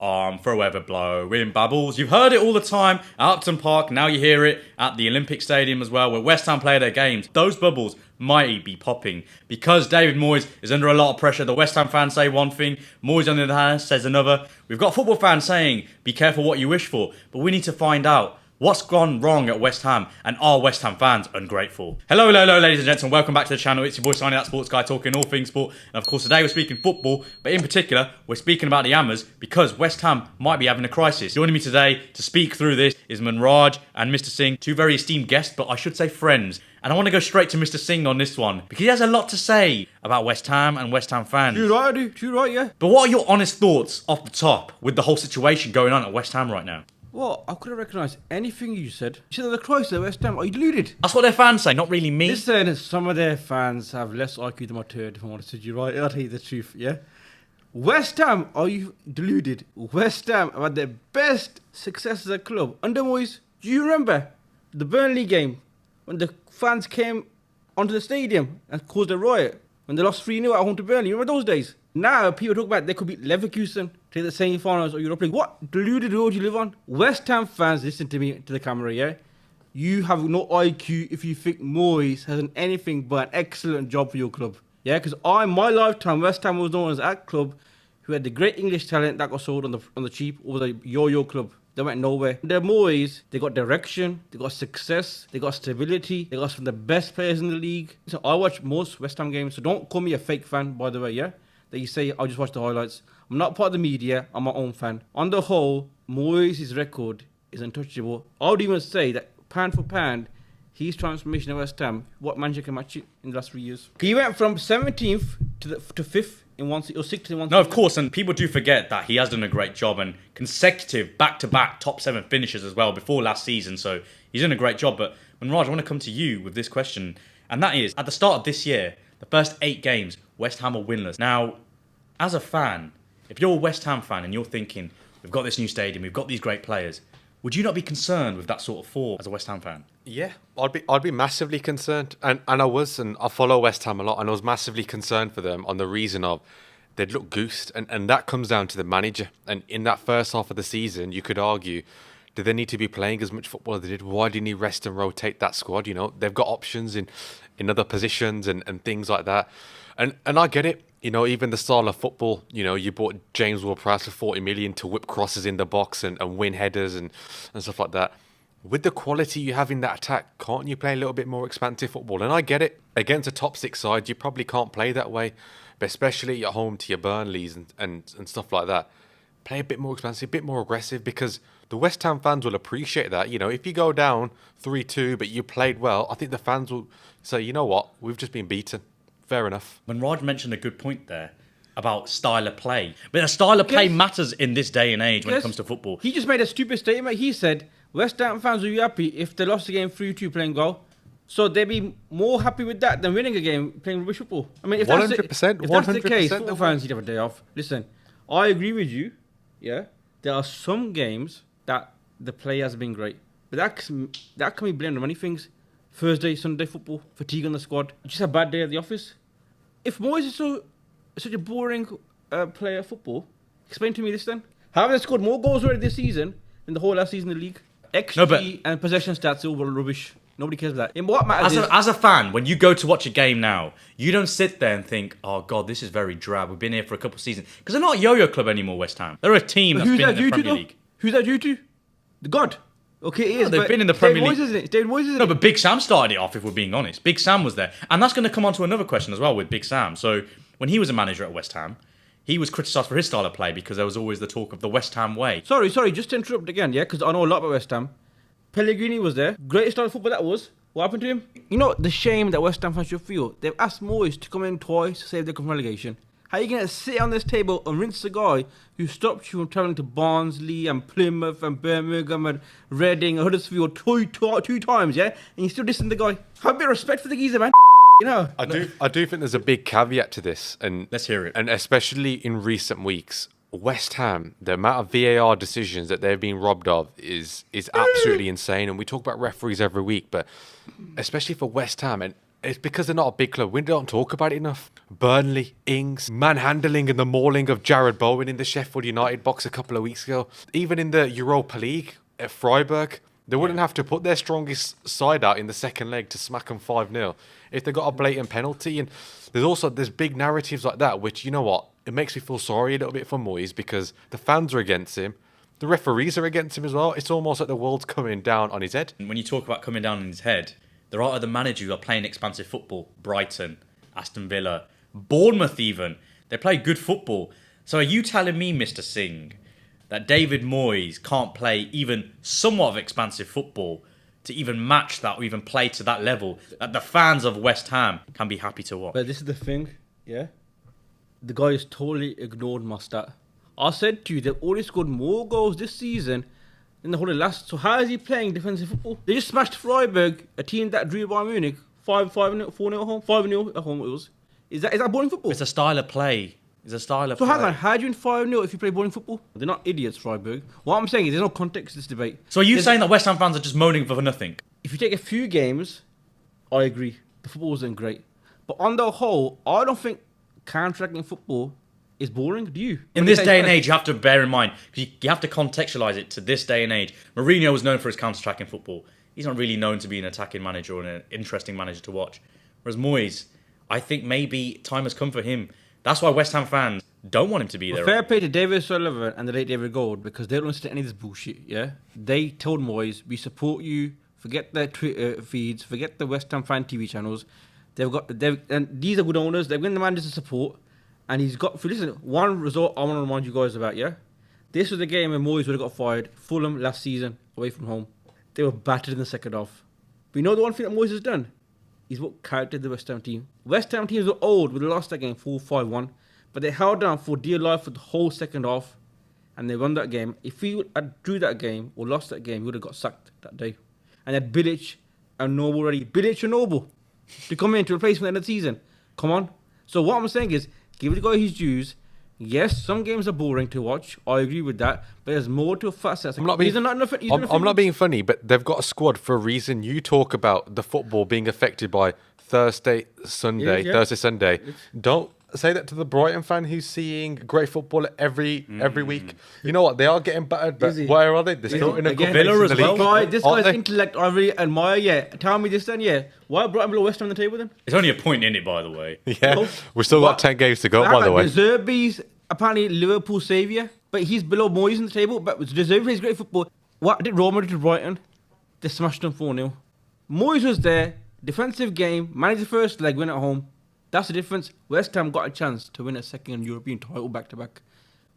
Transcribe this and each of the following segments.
throw whatever blow, win bubbles. You've heard it all the time at Upton Park. Now you hear it at the Olympic Stadium as well, where West Ham play their games. Those bubbles might be popping because David Moyes is under a lot of pressure. The West Ham fans say one thing, Moyes on the other hand says another. We've got football fans saying, be careful what you wish for, but we need to find out what's gone wrong at West Ham, and are West Ham fans ungrateful? Hello, ladies and gentlemen. Welcome back to the channel. It's your boy Sani-That sports guy talking all things sport. And of course, today we're speaking football, but in particular, we're speaking about the Hammers because West Ham might be having a crisis. Joining me today to speak through this is Manraj and Mr Singh, two very esteemed guests, but I should say friends. And I want to go straight to Mr Singh on this one because he has a lot to say about West Ham and West Ham fans. True right, I do. True right, yeah. But what are your honest thoughts off the top with the whole situation going on at West Ham right now? Well, I couldn't recognise anything you said. You said the Christ at West Ham. Are you deluded? That's what their fans say, not really me. Listen, some of their fans have less IQ than my turd, if I'm honest with you, right? I'll tell you the truth, yeah? West Ham, are you deluded? West Ham have had their best success as a club. Under Moyes, do you remember the Burnley game when the fans came onto the stadium and caused a riot? When they lost 3-0 at home to Burnley, remember those days? Now, people talk about they could beat Leverkusen to the semi-finals of Europa League. What deluded world you live on? West Ham fans, listen to me, to the camera, yeah? You have no IQ if you think Moyes has done anything but an excellent job for your club. Yeah, because in my lifetime, West Ham was known as that club who had the great English talent that got sold on the cheap, or the yo-yo club. They went nowhere. The Moyes, they got direction, they got success, they got stability, they got some of the best players in the league. So I watch most West Ham games, so don't call me a fake fan, by the way, yeah? That you say, I'll just watch the highlights. I'm not part of the media, I'm my own fan. On the whole, Moyes' record is untouchable. I would even say that pound for pound, his transformation at West Ham, what manager can match it in the last 3 years? He went from 17th to 5th in one season, or 6th in one season. No, of course, and people do forget that he has done a great job and consecutive back-to-back top 7 finishes as well before last season, so he's done a great job. But Manraj, I want to come to you with this question, and that is, at the start of this year, the first 8 games, West Ham are winless. Now, as a fan, if you're a West Ham fan and you're thinking, we've got this new stadium, we've got these great players, would you not be concerned with that sort of form as a West Ham fan? Yeah, I'd be massively concerned, and I follow West Ham a lot, and I was massively concerned for them on the reason of they'd look goosed, and that comes down to the manager. And in that first half of the season, you could argue, did they need to be playing as much football as they did? Why didn't he rest and rotate that squad? You know, they've got options in other positions and things like that, and I get it. You know, even the style of football, you know, you bought James Ward-Prowse for 40 million to whip crosses in the box and win headers and stuff like that. With the quality you have in that attack, can't you play a little bit more expansive football? And I get it. Against a top 6 side, you probably can't play that way, but especially at home to your Burnleys and stuff like that. Play a bit more expansive, a bit more aggressive, because the West Ham fans will appreciate that. You know, if you go down 3-2, but you played well, I think the fans will say, you know what, we've just been beaten. Fair enough. Manraj mentioned a good point there about style of play. But the style of play matters in this day and age when it comes to football. He just made a stupid statement. He said, West Ham fans will be happy if they lost the game 3-2 playing goal. So they'd be more happy with that than winning a game playing rubbish football. I mean, if 100%, that's the case, football fans, you'd have a day off. Listen, I agree with you. Yeah, there are some games that the play has been great. But that can be blamed on many things. Thursday, Sunday football, fatigue on the squad, just a bad day at the office. If Moyes is such a boring player of football, explain to me this then. How have they scored more goals already this season than the whole last season in the league? XG and possession stats are all rubbish. Nobody cares about that. And what matters as a fan, when you go to watch a game now, you don't sit there and think, oh God, this is very drab. We've been here for a couple of seasons. Because they're not a yo-yo club anymore, West Ham. They're a team that's been in the Premier League. Who's that due to? The God. Okay, it is. They've been in the Premier League. It's David Moyes, isn't it? No, but Big Sam started it off, if we're being honest. Big Sam was there. And that's going to come on to another question as well with Big Sam. So, when he was a manager at West Ham, he was criticised for his style of play because there was always the talk of the West Ham way. Sorry, just to interrupt again, yeah? Because I know a lot about West Ham. Pellegrini was there. Greatest style of football that was. What happened to him? You know, the shame that West Ham fans should feel. They've asked Moyes to come in twice to save them from relegation. How are you going to sit on this table and rinse the guy who stopped you from travelling to Barnsley and Plymouth and Birmingham and Reading and Huddersfield two times, yeah? And you still dissing the guy? Have a bit of respect for the geezer, man. You know? I do think there's a big caveat to this. And let's hear it. And especially in recent weeks, West Ham, the amount of VAR decisions that they've been robbed of is absolutely insane. And we talk about referees every week, but especially for West Ham, and It's because they're not a big club. We don't talk about it enough. Burnley, Ings, manhandling and the mauling of Jared Bowen in the Sheffield United box a couple of weeks ago. Even in the Europa League at Freiburg, they wouldn't have to put their strongest side out in the second leg to smack them 5-0 if they got a blatant penalty. And there's big narratives like that, which, you know what, it makes me feel sorry a little bit for Moyes because the fans are against him. The referees are against him as well. It's almost like the world's coming down on his head. When you talk about coming down on his head, there are other managers who are playing expansive football. Brighton, Aston Villa, Bournemouth even. They play good football. So are you telling me, Mr Singh, that David Moyes can't play even somewhat of expansive football to even match that or even play to that level that the fans of West Ham can be happy to watch? But this is the thing, yeah? The guy has totally ignored my stat. I said to you, they've already scored more goals this season than the whole of last. So how is he playing defensive football? They just smashed Freiburg, a team that drew Bayern Munich 5-0, 4-0 at home, 5-0 at home it was. Is that boring football? It's a style of play. It's a style of So play. hang on, how do you win 5-0 if you play boring football? They're not idiots, Freiburg. What I'm saying is there's no context to this debate. So are you saying that West Ham fans are just moaning for nothing? If you take a few games, I agree. The football isn't great. But on the whole, I don't think counter-attacking football is boring. Do you? In this day and age, you have to bear in mind, because you have to contextualise it to this day and age. Mourinho was known for his counter-attacking football. He's not really known to be an attacking manager or an interesting manager to watch. Whereas Moyes, I think maybe time has come for him. That's why West Ham fans don't want him to be there. Fair play to David Sullivan and the late David Gold because they don't listen to any of this bullshit, yeah? They told Moyes, we support you, forget their Twitter feeds, forget the West Ham fan TV channels. And these are good owners, they've given the managers to support. And he's got, listen, one result I want to remind you guys about, yeah? This was the game where Moyes would have got fired. Fulham last season, away from home. They were battered in the second half. But you know the one thing that Moyes has done? He's what charactered the West Ham team. West Ham teams were old, would have lost that game 4-5-1. But they held down for dear life for the whole second half. And they won that game. If he had drew that game or lost that game, he would have got sacked that day. And they had Bilic and Noble ready. Bilic and Noble to come in to replace him at the end of the season. Come on. So what I'm saying is, give the guy his dues. Yes, some games are boring to watch. I agree with that. But there's more to a facet. I'm not being funny, but they've got a squad for a reason. You talk about the football being affected by Thursday, Sunday. Don't say that to the Brighton fan who's seeing great football every week. You know what? They are getting battered, but where are they? They're still in a good Villa place as in the well. league. This guy's intellect I really admire, yeah. Tell me this then, yeah. Why Brighton below West Ham on the table then? It's only a point in it, by the way. Yeah, we've still got 10 games to go, by the way. De Zerbi's apparently Liverpool saviour, but he's below Moyes on the table. But De Zerbi plays great football. What did Roma do to Brighton? They smashed them 4-0. Moyes was there, defensive game, managed the first leg, win at home. That's the difference. West Ham got a chance to win a second European title back-to-back.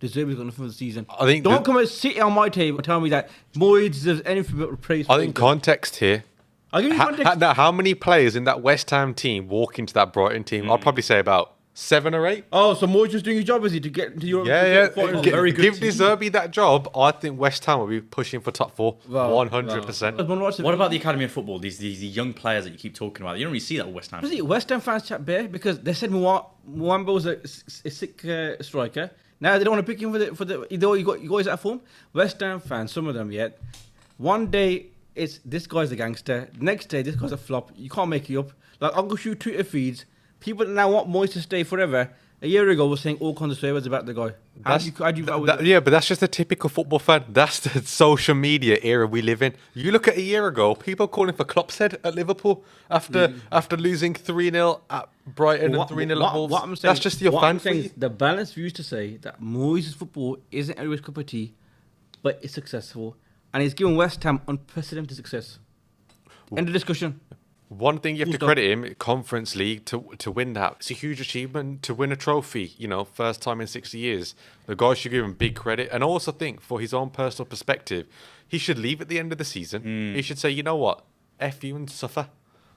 De Zerbi's got nothing for the season. Don't come and sit on my table and tell me that Moyes deserves anything but praise. I think context here. I'll give you context. How many players in that West Ham team walk into that Brighton team? I'd probably say about 7 or 8. Oh, so Moyes just doing his job, is he, to get into Europe? Yeah. Very good Give team. De Zerbi that job. I think West Ham will be pushing for top 4. 100%. What about the Academy of Football? These young players that you keep talking about. You don't really see that with West Ham. See, West Ham fans chat bare because they said Mwamba was a sick striker. Now they don't want to pick him for the though you guys at form. West Ham fans, some of them yet. One day it's this guy's a gangster. Next day this guy's a flop. You can't make it up. Like I'll go shoot Twitter feeds. People that now want Moyes to stay forever. A year ago was saying all kinds of swear words about the guy. Yeah, but that's just a typical football fan. That's the social media era we live in. You look at a year ago, people calling for Klopp's head at Liverpool after losing 3-0 at Brighton and 3-0 at Wolves. What I'm saying, that's just your fan feed. The balanced views to say that Moyes' football isn't everybody's cup of tea, but it's successful. And he's given West Ham unprecedented success. End of discussion. One thing you have to credit him, Conference League, to win that. It's a huge achievement to win a trophy, first time in 60 years. The guy should give him big credit. And I also think, for his own personal perspective, he should leave at the end of the season. He should say, you know what, F you and suffer.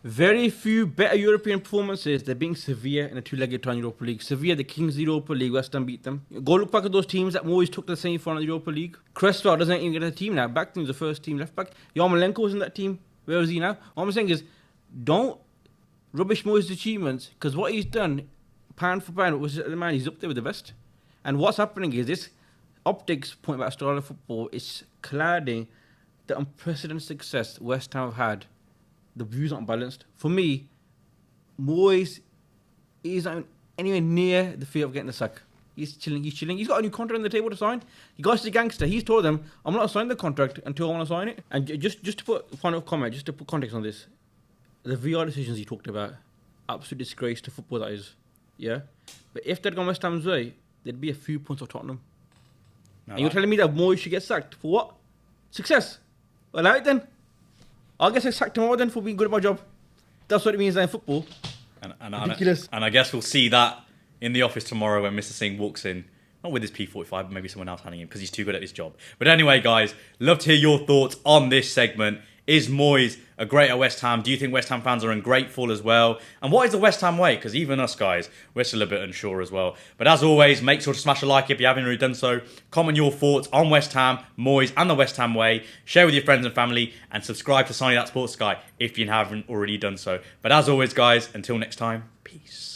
Very few better European performances. They're being Sevilla in a two-legged tie in Europa League. Sevilla, the Kings of the Europa League, West Ham beat them. Go look back at those teams that Moyes took to the semi-final of the Europa League. Cresswell doesn't even get a team now. Back team's the first team left back. Yarmolenko was in that team. Where is he now? All I'm saying is, don't rubbish Moyes' achievements, because what he's done, pound for pound, was the man, he's up there with the best. And what's happening is this optics point about style of football is clouding the unprecedented success West Ham have had. The views aren't balanced. For me, Moyes is not anywhere near the fear of getting the sack. He's chilling. He's got a new contract on the table to sign. He guy's a gangster. He's told them, I'm not signing the contract until I want to sign it. And just to put final comment, just to put context on this, the VR decisions he talked about, absolute disgrace to football that is. Yeah? But if they'd gone West Ham's way, there'd be a few points of Tottenham. And you're telling me that Moyes should get sacked for what? Success. Well, alright then. I'll get sacked tomorrow then for being good at my job. That's what it means in football. Ridiculous. And I guess we'll see that in the office tomorrow when Mr Singh walks in. Not with his P45, but maybe someone else handing him because he's too good at his job. But anyway, guys, love to hear your thoughts on this segment. Is Moyes a great at West Ham? Do you think West Ham fans are ungrateful as well? And what is the West Ham way? Because even us guys, we're still a bit unsure as well. But as always, make sure to smash a like if you haven't already done so. Comment your thoughts on West Ham, Moyes and the West Ham way. Share with your friends and family. And subscribe to Sani-That Sports Guy if you haven't already done so. But as always, guys, until next time, peace.